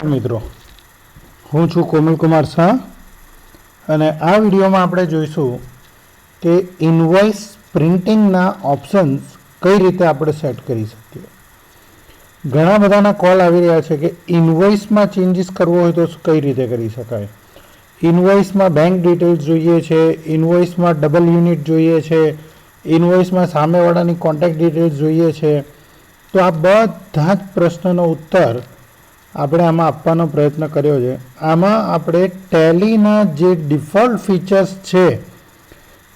મિત્રો, હું છું કોમલ કુમાર શાહ અને આ વિડીયોમાં આપણે જોઈશું કે ઇનવોઇસ પ્રિન્ટિંગના ઓપ્શન્સ કઈ રીતે આપણે સેટ કરી શકીએ. ઘણા બધાના કોલ આવી રહ્યા છે કે ઇનવોઇસમાં ચેન્જીસ કરવો હોય તો કઈ રીતે કરી શકાય. ઇનવોઇસમાં બેંક ડિટેલ્સ જોઈએ છે, ઇનવોઇસમાં ડબલ યુનિટ જોઈએ છે, ઇનવોઇસમાં સામેવાળાની કોન્ટેક્ટ ડિટેલ્સ જોઈએ છે. તો આ બધા જ પ્રશ્નનો ઉત્તર આપણે આમાં આપવાનો પ્રયત્ન કર્યો છે. આમાં આપણે ટેલીના જે ડિફોલ્ટ ફીચર્સ છે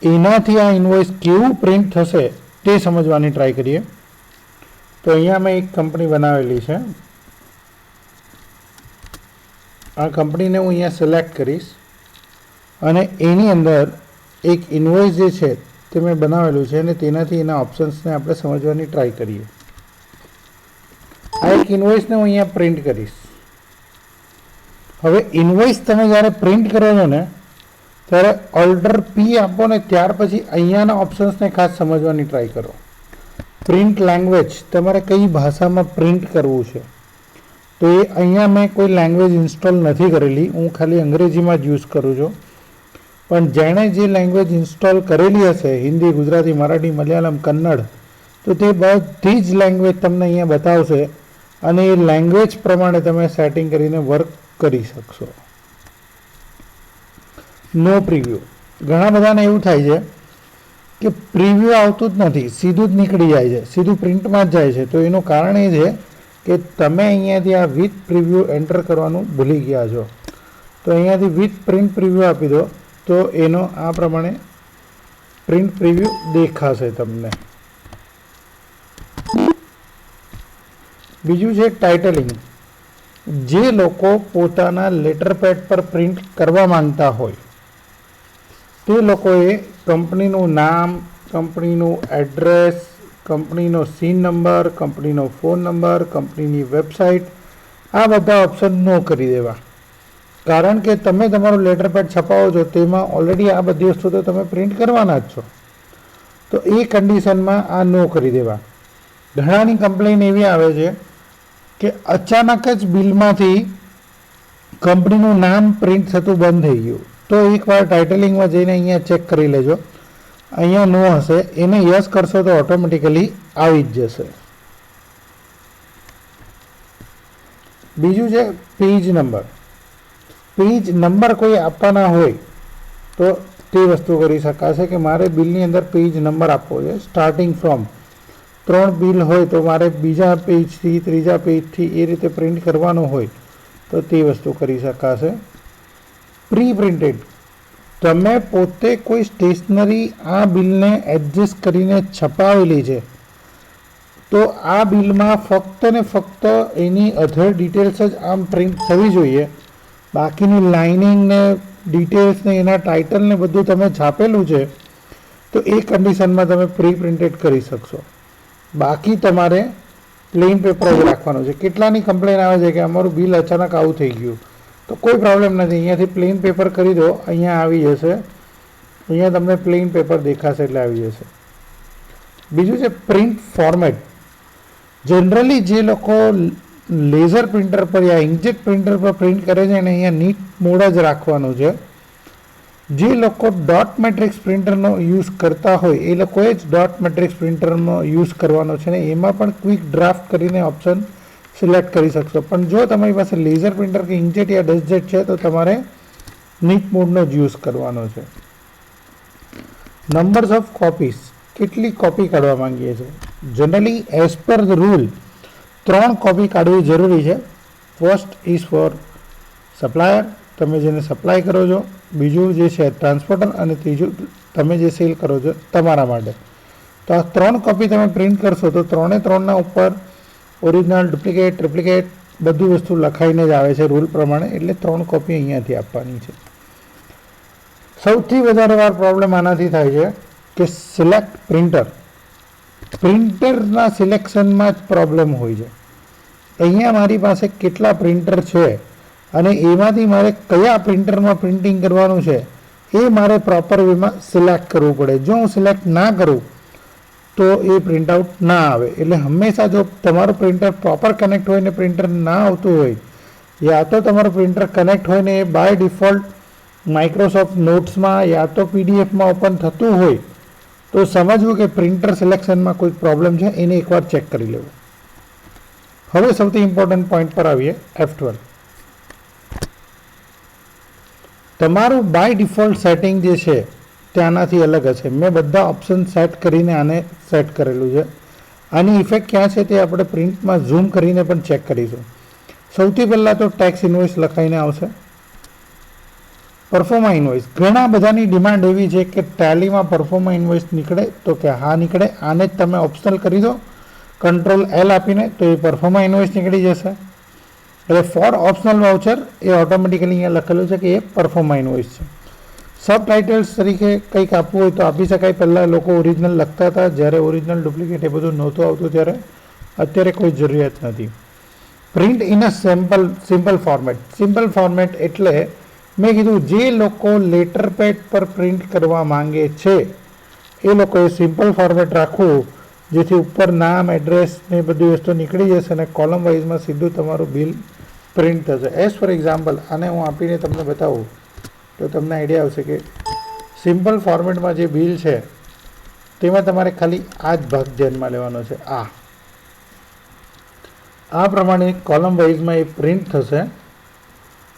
એનાથી આ ઇનવોઇસ કેવું પ્રિન્ટ થશે તે સમજવાની ટ્રાય કરીએ. તો અહીંયા મેં એક કંપની બનાવેલી છે. આ કંપનીને હું અહીંયા સિલેક્ટ કરીશ અને એની અંદર એક ઇનવોઇસ જે છે તે મેં બનાવેલું છે અને તેનાથી એના ઓપ્શન્સને આપણે સમજવાની ટ્રાય કરીએ. આ એક ઇનવોઇસને હું અહીંયા પ્રિન્ટ કરીશ. હવે ઇનવોઇસ તમે જ્યારે પ્રિન્ટ કરો છો ને ત્યારે ઓલ્ટર પી આપો ને ત્યાર પછી અહીંયાના ઓપ્શન્સને ખાસ સમજવાની ટ્રાય કરો. પ્રિન્ટ લેંગ્વેજ, તમારે કઈ ભાષામાં પ્રિન્ટ કરવું છે તો એ અહીંયા મેં કોઈ લેંગ્વેજ ઇન્સ્ટોલ નથી કરેલી, હું ખાલી અંગ્રેજીમાં જ યુઝ કરું છું. પણ જેણે જે લેંગ્વેજ ઇન્સ્ટોલ કરેલી હશે, હિન્દી, ગુજરાતી, મરાઠી, મલયાલમ, કન્નડ, તો તે બધી જ લેંગ્વેજ તમને અહીંયા બતાવશે અને એ લેંગ્વેજ પ્રમાણે તમે સેટિંગ કરીને વર્ક કરી શકશો. નો પ્રિવ્યુ. ઘણા બધાને એવું થાય છે કે પ્રિવ્યુ આવતું જ નથી, સીધું જ નીકળી જાય છે, સીધું પ્રિન્ટમાં જ જાય છે. તો એનું કારણ એ છે કે તમે અહીંયાથી આ વિથ પ્રિવ્યુ એન્ટર કરવાનું ભૂલી ગયા છો. તો અહીંયાથી વિથ પ્રિન્ટ પ્રિવ્યુ આપી દો તો એનો આ પ્રમાણે પ્રિન્ટ પ્રિવ્યુ દેખાશે તમને. બીજું છે ટાઇટલિંગ. જે લોકો પોતાના લેટર પેડ પર પ્રિન્ટ કરવા માંગતા હોય તે લોકોએ કંપનીનું નામ, કંપનીનું એડ્રેસ, કંપનીનો સીન નંબર, કંપનીનો ફોન નંબર, કંપનીની વેબસાઇટ, આ બધા ઓપ્શન નો કરી દેવા. કારણ કે તમે તમારું લેટર પેડ છપાવો છો તેમાં ઓલરેડી આ બધી વસ્તુ તો તમે પ્રિન્ટ કરવાના જ છો. તો એ કન્ડિશનમાં આ નો કરી દેવા. ઘણાની કમ્પ્લેન એવી આવે છે કે અચાનક જ બિલમાંથી કંપનીનું નામ પ્રિન્ટ થતું બંધ થઈ ગયું. તો એકવાર ટાઇટલિંગમાં જઈને અહીંયા ચેક કરી લેજો, અહીંયા નો હશે. એને યસ કરશો તો ઓટોમેટિકલી આવી જ જશે. બીજું છે પેજ નંબર. પેજ નંબર કોઈ આપવાના હોય તો તે વસ્તુ કરી શકાશે કે મારે બિલની અંદર પેજ નંબર આપવો છે. સ્ટાર્ટિંગ ફ્રોમ 3 બિલ હોય તો મારે બીજા પેજથી, ત્રીજા પેજથી એ રીતે પ્રિન્ટ કરવાનું હોય તો તે વસ્તુ કરી શકાશે. Pre printed. તમે પોતે કોઈ સ્ટેશનરી આ બિલને એડજસ્ટ કરીને છપાવેલી છે તો આ બિલમાં ફક્ત ને ફક્ત એની અધર ડિટેલ્સ જ આમ પ્રિન્ટ થવી જોઈએ. બાકીની લાઇનિંગ ને ડિટેલ્સ ને એના ટાઇટલ ને બધું તમે છાપેલું છે તો એ કન્ડિશનમાં તમે પ્રી પ્રિન્ટેડ કરી શકશો. બાકી તમારે પ્લેન પેપર જ રાખવાનું છે. કેટલાની કમ્પ્લેન આવે છે કે અમારું બિલ અચાનક આવું થઈ ગયું, તો કોઈ પ્રોબ્લેમ નથી. અહીંયાથી પ્લેન પેપર કરી દો, અહીંયા આવી જશે. અહીંયા તમને પ્લેન પેપર દેખાશે એટલે આવી જશે. બીજું છે પ્રિન્ટ ફોર્મેટ. જનરલી જે લોકો લેઝર પ્રિન્ટર પર યા ઇન્કજેટ પ્રિન્ટર પર પ્રિન્ટ કરે છે એને અહીંયા નીટ મોડ જ રાખવાનું છે. જે લોકો ડોટ મેટ્રિક્સ પ્રિન્ટરનો યુઝ કરતા હોય એ લોકોએ જ ડોટ મેટ્રિક્સ પ્રિન્ટરનો યુઝ કરવાનો છે ને એમાં પણ ક્વિક ડ્રાફ્ટ કરીને ઓપ્શન સિલેક્ટ કરી શકશો. પણ જો તમારી પાસે લેઝર પ્રિન્ટર કે ઇન્કજેટ યા ડેસ્કજેટ છે તો તમારે નીટ મોડનો જ યુઝ કરવાનો છે. Numbers of copies. કેટલી કોપી કાઢવા માંગીએ છીએ? Generally as per the rule 3 copy કાઢવી જરૂરી છે. ફર્સ્ટ ઇઝ ફોર સપ્લાયર, તમે જેને સપ્લાય કરો છો. બીજું જે છે ટ્રાન્સપોર્ટર અને ત્રીજું તમે જે સેલ કરો છો તમારા માટે. તો આ 3 કોપી તમે પ્રિન્ટ કરશો તો 3ના ઉપર ઓરિજિનલ, ડુપ્લિકેટ, ટ્રિપ્લિકેટ બધી વસ્તુ લખાઈને જ આવે છે રૂલ પ્રમાણે. એટલે 3 કોપી અહીંયાથી આપવાની છે. સૌથી વધારે વાર પ્રોબ્લેમ આનાથી થાય છે કે સિલેક્ટ પ્રિન્ટર. પ્રિન્ટરના સિલેક્શનમાં જ પ્રોબ્લેમ હોય છે. અહીંયા મારી પાસે કેટલા પ્રિન્ટર છે અને એમાંથી મારે કયા પ્રિન્ટરમાં પ્રિન્ટિંગ કરવાનું છે એ મારે પ્રોપર વેમાં સિલેક્ટ કરવું પડે. જો હું સિલેક્ટ ના કરું તો એ પ્રિન્ટ આઉટ ના આવે. એટલે હંમેશા જો તમારું પ્રિન્ટર પ્રોપર કનેક્ટ હોય ને પ્રિન્ટર ના આવતું હોય યા તો તમારું પ્રિન્ટર કનેક્ટ હોય ને એ બાય ડિફોલ્ટ માઇક્રોસોફ્ટ નોટ્સમાં યા તો પીડીએફમાં ઓપન થતું હોય તો સમજવું કે પ્રિન્ટર સિલેક્શનમાં કોઈ પ્રોબ્લેમ છે, એને એકવાર ચેક કરી લેવું. હવે સૌથી ઇમ્પોર્ટન્ટ પોઈન્ટ પર આવીએ, F12. તમારું બાય ડિફોલ્ટ સેટિંગ જે છે ત્યાંનાથી અલગ હશે. મેં બધા ઓપ્શન સેટ કરીને આને સેટ કરેલું છે. આની ઇફેક્ટ ક્યાં છે તે આપણે પ્રિન્ટમાં ઝૂમ કરીને પણ ચેક કરીશું. સૌથી પહેલાં તો ટેક્સ ઇન્વોઇસ લખાઈને આવશે. પરફોર્મા ઇન્વોઇસ, ઘણા બધાની ડિમાન્ડ એવી છે કે ટેલીમાં પરફોર્મા ઇન્વોઇસ નીકળે તો કે હા નીકળે. આને જ તમે ઓપ્શનલ કરી દો કંટ્રોલ L આપીને, તો એ પરફોર્મા ઇન્વોઇસ નીકળી જશે. એટલે ફોર ઓપ્શનલ વાઉચર એ ઓટોમેટિકલી અહીંયા લખેલું છે કે એ પરફોર્મા ઇન્વોઇસ છે. સબ ટાઇટલ્સ તરીકે કંઈક આપવું હોય તો આપી શકાય. પહેલાં લોકો ઓરિજિનલ લખતા હતા, જ્યારે ઓરિજિનલ ડુપ્લિકેટ એ બધું નહોતું આવતું ત્યારે. અત્યારે કોઈ જરૂરિયાત નથી. Print in a simple format. Simple format એટલે મેં કીધું જે લોકો લેટર પેડ પર પ્રિન્ટ કરવા માંગે છે એ લોકોએ સિમ્પલ ફોર્મેટ રાખવું, જેથી ઉપર નામ, એડ્રેસ ને બધી વસ્તુ નીકળી જશે અને કોલમ વાઇઝમાં સીધું તમારું બિલ પ્રિન્ટ થશે. એઝ ફોર એક્ઝામ્પલ આને હું આપીને તમને બતાવું તો તમને આઈડિયા આવશે કે સિમ્પલ ફોર્મેટમાં જે બિલ છે તેમાં તમારે ખાલી આ જ ભાગ ધ્યાનમાં લેવાનો છે. આ પ્રમાણે કોલમ વાઇઝમાં એ પ્રિન્ટ થશે,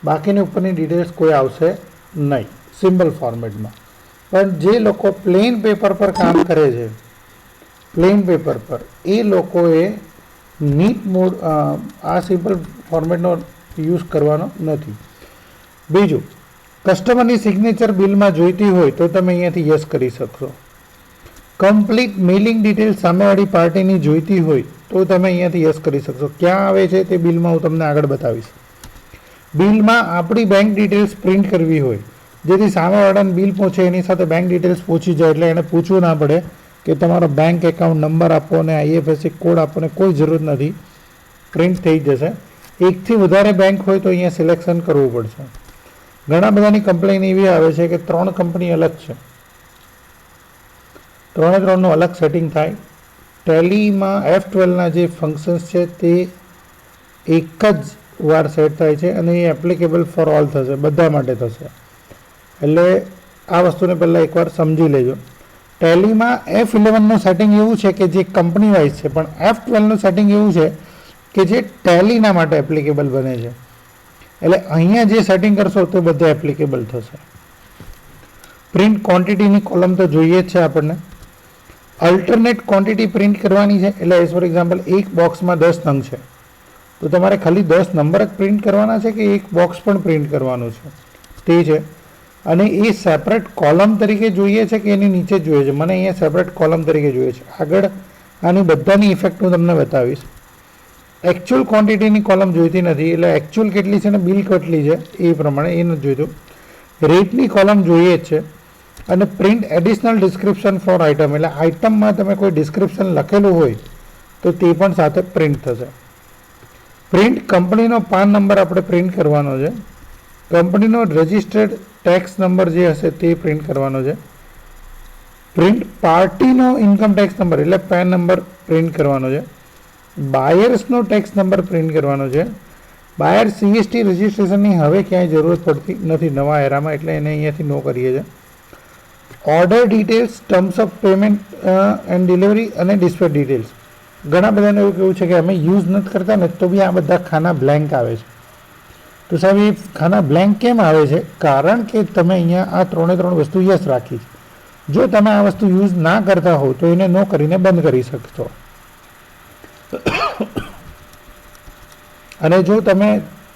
બાકીની ઉપરની ડિટેલ્સ કોઈ આવશે નહીં સિમ્પલ ફોર્મેટમાં. પણ જે લોકો પ્લેન પેપર પર કામ કરે છે, પ્લેન પેપર પર, એ લોકોએ નીટ મોડ આ સિમ્પલ ફોર્મેટનો યુઝ કરવાનો નથી. બીજું, કસ્ટમરની સિગ્નેચર બિલમાં જોઈતી હોય તો તમે અહીંયાથી યસ કરી શકશો. કમ્પ્લીટ મેલિંગ ડિટેલ્સ સામેવાળી પાર્ટીની જોઈતી હોય તો તમે અહીંયાથી યસ કરી શકશો. ક્યાં આવે છે તે બિલમાં હું તમને આગળ બતાવીશ. બિલમાં આપણી બેંક ડિટેલ્સ પ્રિન્ટ કરવી હોય, જેથી સામેવાળાને બિલ પહોંચે એની સાથે બેંક ડિટેલ્સ પહોંચી જાય, એટલે એને પૂછવું ના પડે કે તમારો બેંક એકાઉન્ટ નંબર આપો અને IFSC કોડ આપો ને કોઈ જરૂર નથી, પ્રિન્ટ થઈ જશે. એકથી વધારે બેંક હોય તો અહીંયા સિલેક્શન કરવું પડશે. ઘણા બધાની કમ્પ્લેન એવી આવે છે કે 3 કંપની અલગ છે, 3નું અલગ સેટિંગ થાય. ટેલીમાં F12ના જે ફંક્શન્સ છે તે એક જ વાર સેટ થાય છે અને એ એપ્લિકેબલ ફોર ઓલ થશે, બધા માટે થશે. એટલે આ વસ્તુને પહેલાં એકવાર સમજી લેજો. ટેલીમાં F11નું સેટિંગ એવું છે કે જે કંપની વાઇઝ છે, પણ F12નું સેટિંગ એવું છે કે જે ટેલીના માટે એપ્લિકેબલ બને છે. એટલે અહીંયા જે સેટિંગ કરશો તો બધા એપ્લિકેબલ થશે. પ્રિન્ટ ક્વોન્ટિટીની કોલમ તો જોઈએ જ છે આપણને. અલ્ટરનેટ ક્વોન્ટિટી પ્રિન્ટ કરવાની છે, એટલે એઝ ફોર એક્ઝામ્પલ એક બોક્સમાં 10 નંગ છે તો તમારે ખાલી 10 નંબર જ પ્રિન્ટ કરવાના છે કે એક બોક્સ પણ પ્રિન્ટ કરવાનું છે તે છે. અને એ સેપરેટ કોલમ તરીકે જોઈએ છે કે એની નીચે જોઈએ છે. મને અહીંયા સેપરેટ કોલમ તરીકે જોઈએ છે. આગળ આની બધાની ઇફેક્ટ હું તમને બતાવીશ. એકચ્યુઅલ ક્વોન્ટિટીની કોલમ જોઈતી નથી, એટલે એકચ્યુઅલ કેટલી છે ને બિલ કેટલી છે એ પ્રમાણે એ નથી જોઈતું. રેટની કોલમ જોઈએ જ છે. અને print additional description for item, એટલે આઇટમમાં તમે કોઈ ડિસ્ક્રિપ્શન લખેલું હોય તો તે પણ સાથે પ્રિન્ટ થશે. પ્રિન્ટ કંપનીનો પાન નંબર આપણે પ્રિન્ટ કરવાનો છે. કંપનીનો રજિસ્ટર્ડ ટેક્સ નંબર જે હશે તે પ્રિન્ટ કરવાનો છે. પ્રિન્ટ પાર્ટીનો ઇન્કમ ટેક્સ નંબર એટલે પેન નંબર પ્રિન્ટ કરવાનો છે. બાયર્સનો ટેક્સ નંબર પ્રિન્ટ કરવાનો છે. બાયર CST રજિસ્ટ્રેશનની હવે ક્યાંય જરૂરત પડતી નથી નવા એરામાં, એટલે એને અહીંયાથી નો કરીએ છીએ. Order details, terms of payment and delivery અને ડિસ્પેચ ડિટેલ્સ. ઘણા બધાને એવું કેવું છે કે અમે યુઝ નથી કરતા ને તો બી આ બધા ખાના બ્લેન્ક આવે છે. તો સાહેબ એ ખાના બ્લેન્ક કેમ આવે છે? કારણ કે તમે અહીંયા આ 3 વસ્તુ યસ રાખી છે. જો તમે આ વસ્તુ યુઝ ના કરતા હો તો એને નો કરીને બંધ કરી શકશો. અને જો તમે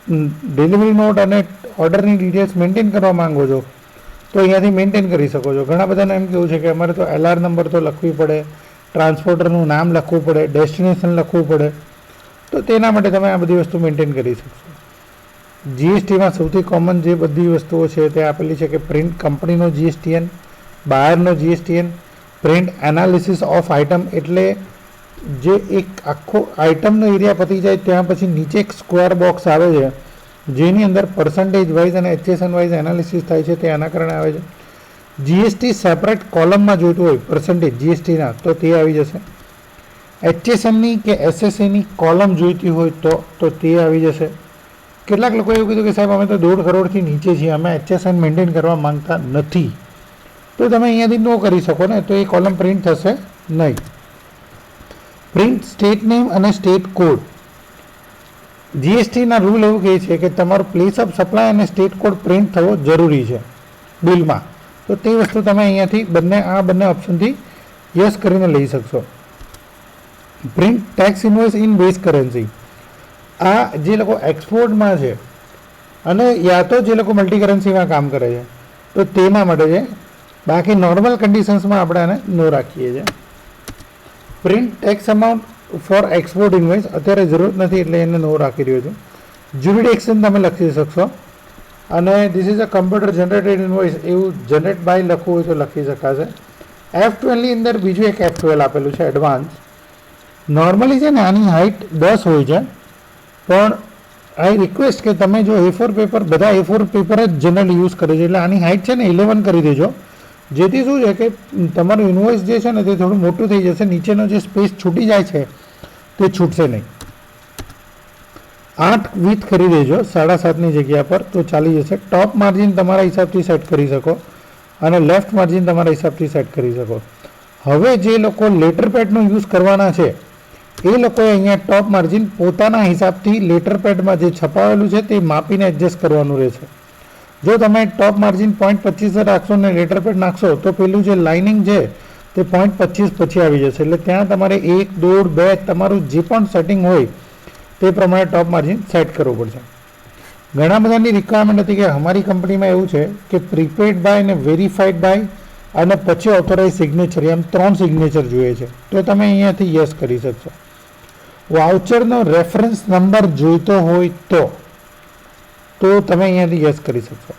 ડિલિવરી નોટ અને ઓર્ડરની ડિટેલ્સ મેન્ટેન કરવા માંગો છો તો અહીંયાથી મેન્ટેન કરી શકો છો. ઘણા બધાને એમ કેવું છે કે અમારે તો LR નંબર તો લખવી પડે, ટ્રાન્સપોર્ટરનું નામ લખવું પડે, ડેસ્ટિનેશન લખવું પડે, તો તેના માટે તમે આ બધી વસ્તુ મેન્ટેન કરી શકશો. GSTમાં સૌથી કોમન જે બધી વસ્તુઓ છે તે આપેલી છે કે પ્રિન્ટ કંપનીનો GSTN, બાયરનો GSTN, print analysis of item, એટલે જે એક આખો આઇટમનો એરિયા પતી જાય ત્યાં પછી નીચે એક સ્ક્વેર બોક્સ આવે છે જેની અંદર પર્સન્ટેજ વાઇઝ અને HSN વાઇઝ એનાલિસિસ થાય છે, તે આના કારણે આવે છે. GST સેપરેટ કોલમમાં જોઈતું હોય પર્સન્ટેજ GSTના તો તે આવી જશે. HSNની કે SSAની કોલમ જોઈતી હોય તો તે આવી જશે. કેટલાક લોકો એવું કીધું કે સાહેબ અમે તો 1.5 કરોડથી નીચે છીએ, અમે HSN મેન્ટેન કરવા માંગતા નથી, તો તમે અહીંયાથી નો કરી શકો ને, તો એ કોલમ પ્રિન્ટ થશે નહીં. પ્રિન્ટ સ્ટેટ નેમ અને સ્ટેટ કોડ. જીએસટીના રૂલ એવું કહે છે કે તમારો પ્લેસ ઓફ સપ્લાય અને સ્ટેટ કોડ પ્રિન્ટ થવો જરૂરી છે બિલમાં, તો તે વસ્તુ તમે અહીંયાથી બંને ઓપ્શનથી યસ કરીને લઈ શકશો. Print tax invoice in base currency. આ જે લોકો એક્સપોર્ટમાં છે અને યા તો જે લોકો મલ્ટી કરન્સીમાં કામ કરે છે તો તેના માટે છે, બાકી નોર્મલ કન્ડિશન્સમાં આપણે આને નો રાખીએ છીએ. Print tax amount for export invoice અત્યારે જરૂરત નથી એટલે એને નો રાખી રહ્યો છું. જ્યુરિડિક્શન તમે લખી શકશો અને this is a computer generated invoice એવું જનરેટ બાય લખવું હોય તો લખી શકાશે. F12 ની અંદર બીજું એક F12 આપેલું છે એડવાન્સ. નોર્મલી છે ને આની હાઇટ 10 હોય છે, પણ આઈ રિક્વેસ્ટ કે તમે જો A4 પેપર બધા A4 પેપર જ જનરલી યુઝ કરે છે, એટલે આની હાઇટ છે ને 11 કરી દેજો, જેથી શું છે કે તમારું ઇન્વોઇસ જે છે ને તે થોડું મોટું થઈ જશે, નીચેનો જે સ્પેસ છૂટી જાય છે તે છૂટશે નહીં. 8 વિથ કરી દેજો 7.5ની જગ્યા પર તો ચાલી જશે. ટોપ માર્જિન તમારા હિસાબથી સેટ કરી શકો અને લેફ્ટ માર્જિન તમારા હિસાબથી સેટ કરી શકો. હવે જે લોકો લેટર પેડનો યુઝ કરવાના છે એ લોકોએ અહીંયા ટોપ માર્જિન પોતાના હિસાબથી લેટર પેડમાં જે છપાવેલું છે તે માપીને એડજસ્ટ કરવાનું રહેશે. જો તમે ટોપ માર્જિન 0.25 રાખશો ને લેટર પેડ નાખશો તો પેલું જે લાઇનિંગ છે તે 0.25 પછી આવી જશે, એટલે ત્યાં તમારે 1, 1.5, 2 તમારું જે પણ સેટિંગ હોય તે પ્રમાણે ટોપ માર્જિન સેટ કરવું પડશે. ઘણા બધાની રિક્વાયરમેન્ટ હતી કે અમારી કંપનીમાં એવું છે કે પ્રીપેડ બાય અને વેરીફાઈડ બાય અને પછી ઓથોરાઇઝ સિગ્નેચર, એમ 3 સિગ્નેચર જોઈએ છે, તો તમે અહીંયાથી યસ કરી શકશો. વાઉચરનો રેફરન્સ નંબર જોઈતો હોય તો તમે અહીંયાથી યસ કરી શકશો.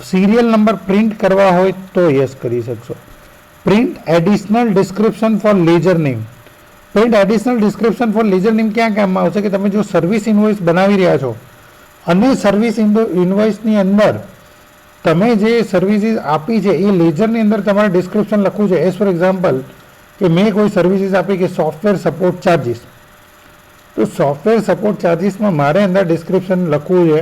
સિરિયલ નંબર પ્રિન્ટ કરવા હોય તો યસ કરી શકશો. Print additional description for ledger name. Print additional description for ledger name ક્યાં કામમાં આવશે કે તમે જો સર્વિસ ઇન્વોઇસ બનાવી રહ્યા છો અને સર્વિસ ઇન્વોઇસની અંદર તમે જે સર્વિસીસ આપી છે એ લેજરની અંદર તમારે ડિસ્ક્રિપ્શન લખવું છે. એઝ ફોર એક્ઝામ્પલ કે મેં કોઈ સર્વિસીસ આપી કે સોફ્ટવેર સપોર્ટ ચાર્જિસ, તો સોફ્ટવેર સપોર્ટ ચાર્જિસમાં મારે અંદર ડિસ્ક્રિપ્શન લખવું છે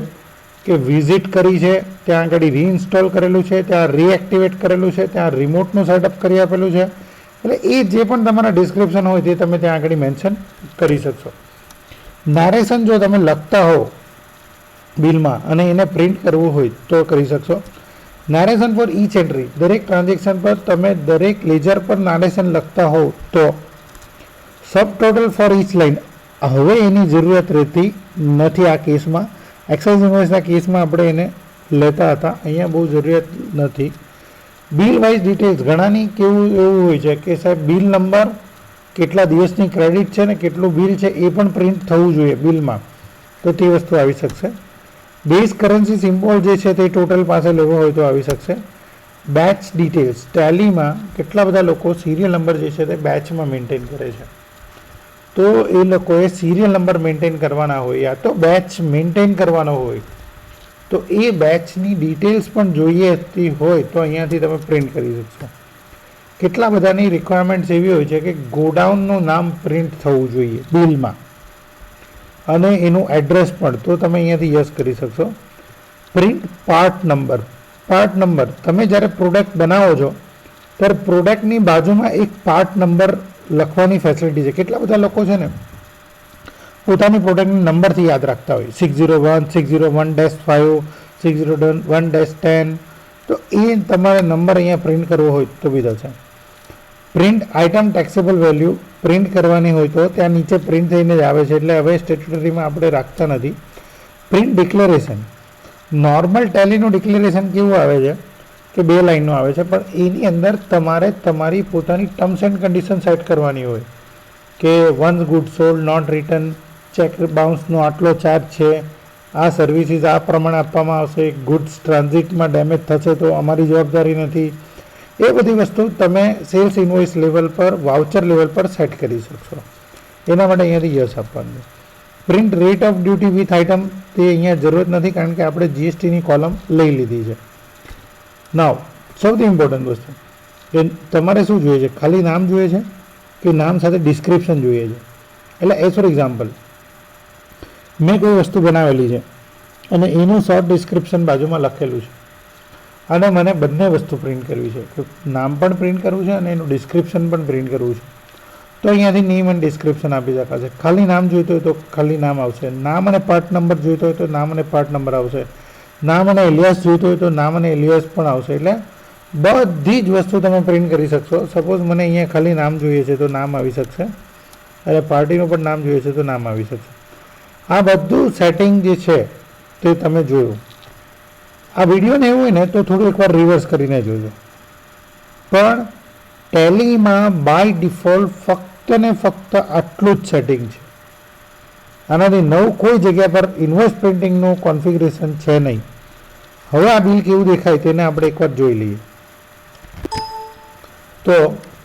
કે વિઝિટ કરી છે, ત્યાં આગળ રીઇન્સ્ટોલ કરેલું છે, ત્યાં રીએક્ટિવેટ કરેલું છે, ત્યાં રિમોટનું સેટઅપ કરી આપેલું છે, એટલે એ જે પણ તમારા ડિસ્ક્રિપ્શન હોય તે તમે ત્યાં આગળ મેન્શન કરી શકશો. નારેશન જો તમે લખતા હો બિલમાં અને એને પ્રિન્ટ કરવું હોય તો કરી શકશો. નારેશન ફોર ઈચ એન્ટ્રી, દરેક ટ્રાન્ઝેક્શન પર તમે દરેક લેજર પર નારેશન લખતા હો તો. સબ ટોટલ ફોર ઈચ લાઇન, હવે એની જરૂરિયાત રહેતી નથી આ કેસમાં. એક્સાઇઝ ઇન્વોઇસના કેસમાં આપણે એને લેતા હતા, અહીંયા બહુ જરૂરિયાત નથી. બિલ વાઇઝ ડિટેલ્સ, ઘણાની કેવું એવું હોય છે કે સાહેબ બિલ નંબર, કેટલા દિવસની ક્રેડિટ છે ને કેટલું બિલ છે એ પણ પ્રિન્ટ થવું જોઈએ બિલમાં, તો તે વસ્તુ આવી શકશે. બેઝ કરન્સી સિમ્બોલ જે છે તે ટોટલ પાસે લેવો હોય તો આવી શકશે. બેચ ડિટેલ્સ, ટેલીમાં કેટલા બધા લોકો સિરિયલ નંબર જે છે તે બેચમાં મેન્ટેન કરે છે, તો એ લોકોએ સિરિયલ નંબર મેન્ટેન કરવાના હોય યા તો બેચ મેન્ટેન કરવાનો હોય તો એ બેચની ડિટેલ્સ પણ જોઈએ હોય તો અહીંયાથી તમે પ્રિન્ટ કરી શકશો. કેટલા બધાની રિક્વાયરમેન્ટ્સ એવી હોય છે કે ગોડાઉનનું નામ પ્રિન્ટ થવું જોઈએ બિલમાં અને એનું એડ્રેસ પણ, તો તમે અહીંયાથી યસ કરી શકશો. Print part number. Part number, તમે જ્યારે પ્રોડક્ટ બનાવો છો ત્યારે પ્રોડક્ટની બાજુમાં એક પાર્ટ નંબર લખવાની ફેસિલિટી છે. કેટલા બધા લોકો છે ને પોતાની પ્રોડક્ટની નંબરથી યાદ રાખતા હોય, 601, 601-5, 601-10, તો એ તમારે નંબર અહીંયા પ્રિન્ટ કરવો હોય તો બી થશે. Print item taxable value print કરવાની હોય તો ત્યાં નીચે પ્રિન્ટ થઈને જ આવે છે, એટલે હવે સ્ટેચ્યુટરીમાં આપણે રાખતા નથી. પ્રિન્ટ ડિક્લેરેશન, નોર્મલ ટેલીનું ડિક્લેરેશન કેવું આવે છે કે 2 લાઇનનું આવે છે, પણ એની અંદર તમારે તમારી પોતાની ટર્મ્સ એન્ડ કન્ડિશન સેટ કરવાની હોય કે once good sold, not return, check બાઉન્સનો આટલો ચાર્જ છે, આ સર્વિસીસ આ પ્રમાણે આપવામાં આવશે, ગુડ્સ ટ્રાન્ઝિટમાં ડેમેજ થશે તો અમારી જવાબદારી નથી. એ બધી વસ્તુ તમે સેલ્સ ઇન્વોઇસ લેવલ પર, વાઉચર લેવલ પર સેટ કરી શકશો. એના માટે અહીંયાથી યસ આપવાનું. Print rate of duty with item, તે અહીંયા જરૂરત નથી કારણ કે આપણે જીએસટીની કોલમ લઈ લીધી છે. નાવ સૌથી ઇમ્પોર્ટન્ટ વસ્તુ કે તમારે શું જોઈએ છે, ખાલી નામ જોઈએ છે કે નામ સાથે ડિસ્ક્રિપ્શન જોઈએ છે. એટલે એઝ ફોર એક્ઝામ્પલ મેં કોઈ વસ્તુ બનાવેલી છે અને એનું શોર્ટ ડિસ્ક્રિપ્શન બાજુમાં લખેલું છે. અને મને બંને વસ્તુ પ્રિન્ટ કરવી છે, કે નામ પણ પ્રિન્ટ કરવું છે અને એનું ડિસ્ક્રિપ્શન પણ પ્રિન્ટ કરવું છે. તો અહીંયાથી નેમ અને ડિસ્ક્રિપ્શન આપી શકાશે. ખાલી નામ જોઈતું હોય તો ખાલી નામ આવશે, નામ અને પાર્ટ નંબર જોઈતો હોય તો નામ અને પાર્ટ નંબર આવશે, નામ અને એલિયાસ જોઈતો હોય તો નામ અને એલિયાસ પણ આવશે. એટલે બધી જ વસ્તુ તમે પ્રિન્ટ કરી શકશો. સપોઝ મને અહીંયા ખાલી નામ જોઈએ છે તો નામ આવી શકશે, અને પાર્ટીનું પણ નામ જોઈએ છે તો નામ આવી શકશે. આ બધું સેટિંગ જે છે તે તમે જોયું. આ વિડીયોને એવું હોય ને તો થોડું એકવાર રિવર્સ કરીને જોજો. પણ ટેલીમાં બાય ડિફોલ્ટ ફક્ત ને ફક્ત આટલું જ સેટિંગ છે. આનાથી નવું કોઈ જગ્યા પર ઇન્વોઇસ પ્રિન્ટિંગનું કોન્ફિગરેશન છે નહીં. હવે આ બિલ કેવું દેખાય તેને આપણે એકવાર જોઈ લઈએ. તો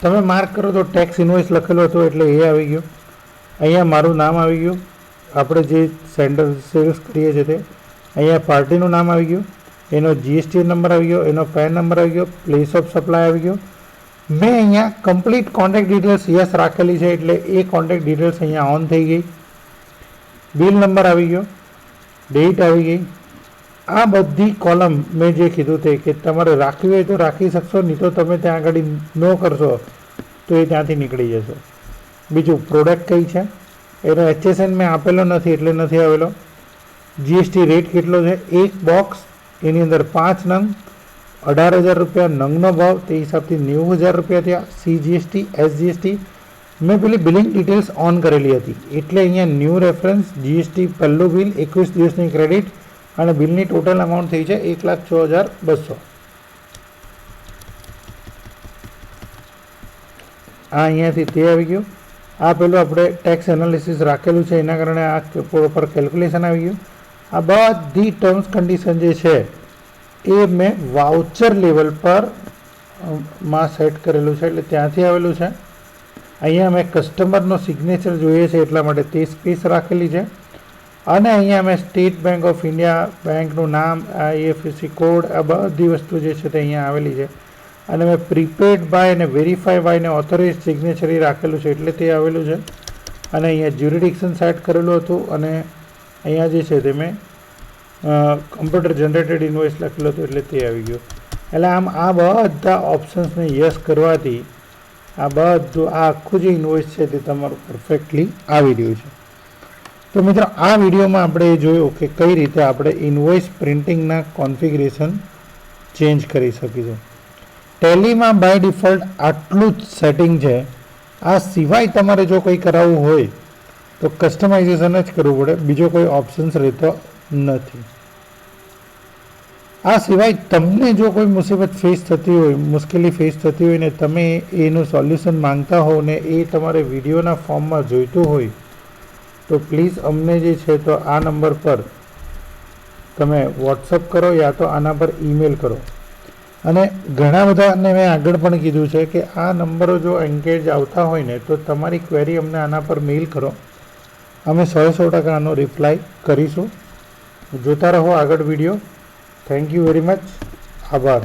તમે માર્ક કરો તો ટેક્સ ઇન્વોઇસ લખેલો હતો એટલે એ આવી ગયો. અહીંયા મારું નામ આવી ગયું, આપણે જે સેન્ડર સેલ્સ કરીએ છીએ તે. અહીંયા પાર્ટીનું નામ આવી ગયું, એનો જીએસટી નંબર આવી ગયો, એનો પેન નંબર આવી ગયો, પ્લેસ ઓફ સપ્લાય આવી ગયો. મેં અહીંયા કમ્પ્લીટ કોન્ટેક્ટ ડિટેલ્સ યસ રાખેલી છે એટલે એ કોન્ટેક્ટ ડિટેલ્સ અહીંયા ઓન થઈ ગઈ. બિલ નંબર આવી ગયો, ડેટ આવી ગઈ. આ બધી કોલમ મેં જે કીધું તે કે તમારે રાખવી હોય તો રાખી શકશો, નહીં તો તમે ત્યાં આગળ નો કરશો તો એ ત્યાંથી નીકળી જશે. બીજું પ્રોડક્ટ કઈ છે એનો HSN મેં આપેલો નથી એટલે નથી આવેલો. જીએસટી રેટ કેટલો છે, એક બોક્સ એની અંદર 5 નંગ, 18,000 રૂપિયા નંગનો ભાવ, તે હિસાબથી 90,000 રૂપિયા થયા. CGST SGST મેં પેલી બિલિંગ ડિટેલ્સ ઓન કરેલી હતી એટલે અહીંયા ન્યૂ રેફરન્સ GST પહેલું બિલ 21 દિવસની ક્રેડિટ અને બિલની ટોટલ અમાઉન્ટ થઈ છે 1,06,200. આ અહીંયાથી તે આવી ગયું. આ પેલું આપણે ટેક્સ એનાલિસિસ રાખેલું છે એના કારણે આ પર કેલ્ક્યુલેશન આવી ગયું. આ બધી ટર્મ્સ કન્ડિશન જે છે એ મેં વાઉચર લેવલ પર માં સેટ કરેલું છે એટલે ત્યાંથી આવેલું છે. અહીંયા મેં કસ્ટમરનો સિગ્નેચર જોઈએ છે એટલા માટે તે સ્પેસ રાખેલી છે. અને અહીંયા મેં સ્ટેટ બેંક ઓફ ઇન્ડિયા બેંકનું નામ, IFSC કોડ, આ બધી વસ્તુ જે છે તે અહીંયા આવેલી છે. અને મેં પ્રીપેડ બાય અને વેરીફાઈ બાય ને ઓથોરાઇઝ સિગ્નેચરી રાખેલું છે એટલે તે આવેલું છે. અને અહીંયા જ્યુરિડિક્શન સેટ કરેલું હતું અને અહીંયા જે છે તે મેં કમ્પ્યુટર જનરેટેડ ઇન્વોઇસ લખેલું હતું એટલે તે આવી ગયું. એટલે આમ આ બધા ઓપ્શન્સને યસ કરવાથી આ બધું આ આખું જે ઇન્વોઇસ છે તે તમારું પરફેક્ટલી આવી રહ્યું છે. તો મિત્રો આ વિડીયોમાં આપણે એ જોયું કે કઈ રીતે આપણે ઇન્વોઇસ પ્રિન્ટિંગના કોન્ફિગરેશન ચેન્જ કરી શકીશું. ટેલીમાં બાય ડિફોલ્ટ આટલું જ સેટિંગ છે. આ સિવાય તમારે જો કંઈ કરાવવું હોય તો કસ્ટમાઇઝેશન જ કરવું પડે, બીજો કોઈ ઓપ્શન્સ રહેતો નથી. આ સિવાય તમને જો કોઈ મુસીબત ફેસ થતી હોય, મુશ્કેલી ફેસ થતી હોય ને તમે એનું સોલ્યુશન માંગતા હો ને એ તમારે વિડીયોના ફોર્મમાં જોઈતું હોય તો પ્લીઝ અમને જે છે તો આ નંબર પર તમે વોટ્સઅપ કરો યા તો આના પર ઈમેલ કરો. અને ઘણા બધાને મેં આગળ પણ કીધું છે કે આ નંબરો જો એન્ગેજ આવતા હોય ને તો તમારી ક્વેરી અમને આના પર મેઇલ કરો, અમે 100% આનો રિપ્લાય કરીશું. જોતા રહો આગળ video. Thank you very much. આભાર.